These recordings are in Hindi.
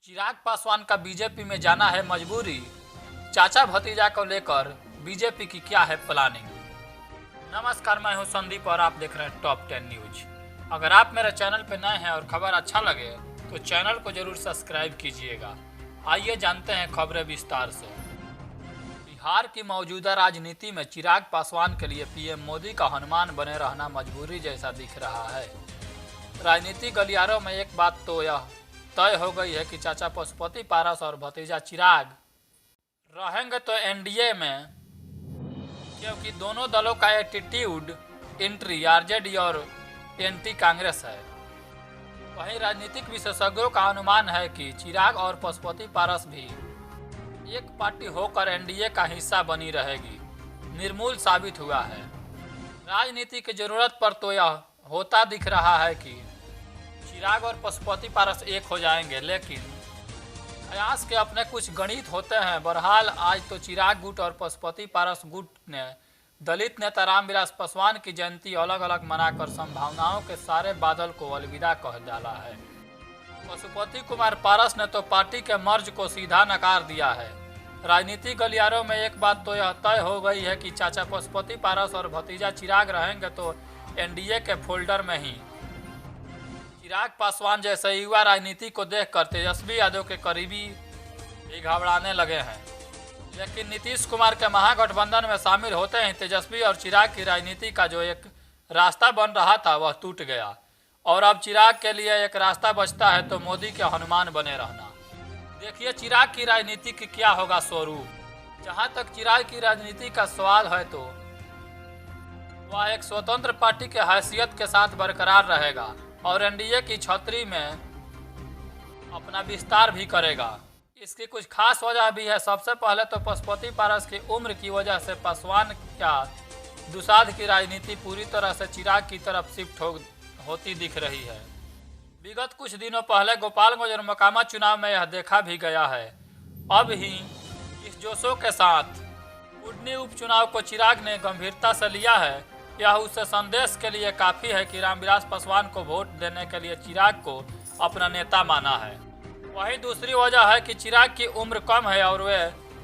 चिराग पासवान का बीजेपी में जाना है मजबूरी। चाचा भतीजा को लेकर बीजेपी की क्या है प्लानिंग। नमस्कार, मैं हूं संदीप और आप देख रहे हैं टॉप 10 न्यूज। अगर आप मेरे चैनल पर नए हैं और खबर अच्छा लगे तो चैनल को जरूर सब्सक्राइब कीजिएगा। आइए जानते हैं खबरें विस्तार से। बिहार की मौजूदा राजनीति में चिराग पासवान के लिए पीएम मोदी का हनुमान बने रहना मजबूरी जैसा दिख रहा है। राजनीतिक गलियारों में एक बात तो यह तय हो गई है कि चाचा पशुपति पारस और भतीजा चिराग रहेंगे तो एनडीए में, क्योंकि दोनों दलों का एटीट्यूड एंट्री आरजेडी और एंटी कांग्रेस है। वहीं राजनीतिक विशेषज्ञों का अनुमान है कि चिराग और पशुपति पारस भी एक पार्टी होकर एनडीए का हिस्सा बनी रहेगी। निर्मूल साबित हुआ है। राजनीति की जरूरत पर तो यह होता दिख रहा है कि चिराग और पशुपति पारस एक हो जाएंगे, लेकिन कयास के अपने कुछ गणित होते हैं। बहरहाल आज तो चिराग गुट और पशुपति पारस गुट ने दलित नेता रामविलास पासवान की जयंती अलग अलग मनाकर संभावनाओं के सारे बादल को अलविदा कह डाला है। पशुपति कुमार पारस ने तो पार्टी के मर्ज को सीधा नकार दिया है। राजनीतिक गलियारों में एक बात तो यह तय हो गई है कि चाचा पशुपति पारस और भतीजा चिराग रहेंगे तो एनडीए के फोल्डर में ही। चिराग पासवान जैसे युवा राजनीति को देखकर तेजस्वी यादव के करीबी भी घबराने लगे हैं, लेकिन नीतीश कुमार के महागठबंधन में शामिल होते ही तेजस्वी और चिराग की राजनीति का जो एक रास्ता बन रहा था वह टूट गया और अब चिराग के लिए एक रास्ता बचता है तो मोदी के हनुमान बने रहना। देखिए चिराग की राजनीति की क्या होगा स्वरूप। जहां तक चिराग की राजनीति का सवाल है तो वह एक स्वतंत्र पार्टी के हैसियत के साथ बरकरार रहेगा और एनडीए की छतरी में अपना विस्तार भी करेगा। इसकी कुछ खास वजह भी है। सबसे पहले तो पशुपति पारस की उम्र की वजह से पासवान का दुसाध की राजनीति पूरी तरह से चिराग की तरफ शिफ्ट होती दिख रही है। विगत कुछ दिनों पहले गोपालगंज और मकामा चुनाव में यह देखा भी गया है। अब ही इस जोशों के साथ कुडनी उपचुनाव को चिराग ने गंभीरता से लिया है। यह उससे संदेश के लिए काफ़ी है कि रामविलास पासवान को वोट देने के लिए चिराग को अपना नेता माना है। वहीं दूसरी वजह है कि चिराग की उम्र कम है और वे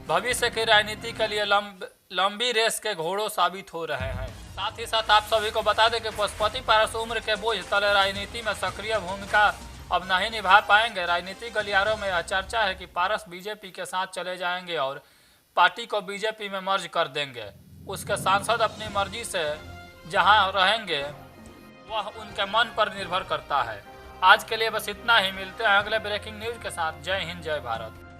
भविष्य की राजनीति के लिए लंबी रेस के घोड़ों साबित हो रहे हैं। साथ ही साथ आप सभी को बता दें कि पशुपति पारस उम्र के बोझ तले राजनीति में सक्रिय भूमिका अब नहीं निभा पाएंगे। राजनीतिक गलियारों में यह चर्चा है कि पारस बीजेपी के साथ चले जाएंगे और पार्टी को बीजेपी में मर्ज कर देंगे। उसके सांसद अपनी मर्जी से जहां रहेंगे वह उनके मन पर निर्भर करता है। आज के लिए बस इतना ही। मिलते हैं अगले ब्रेकिंग न्यूज के साथ। जय हिंद, जय भारत।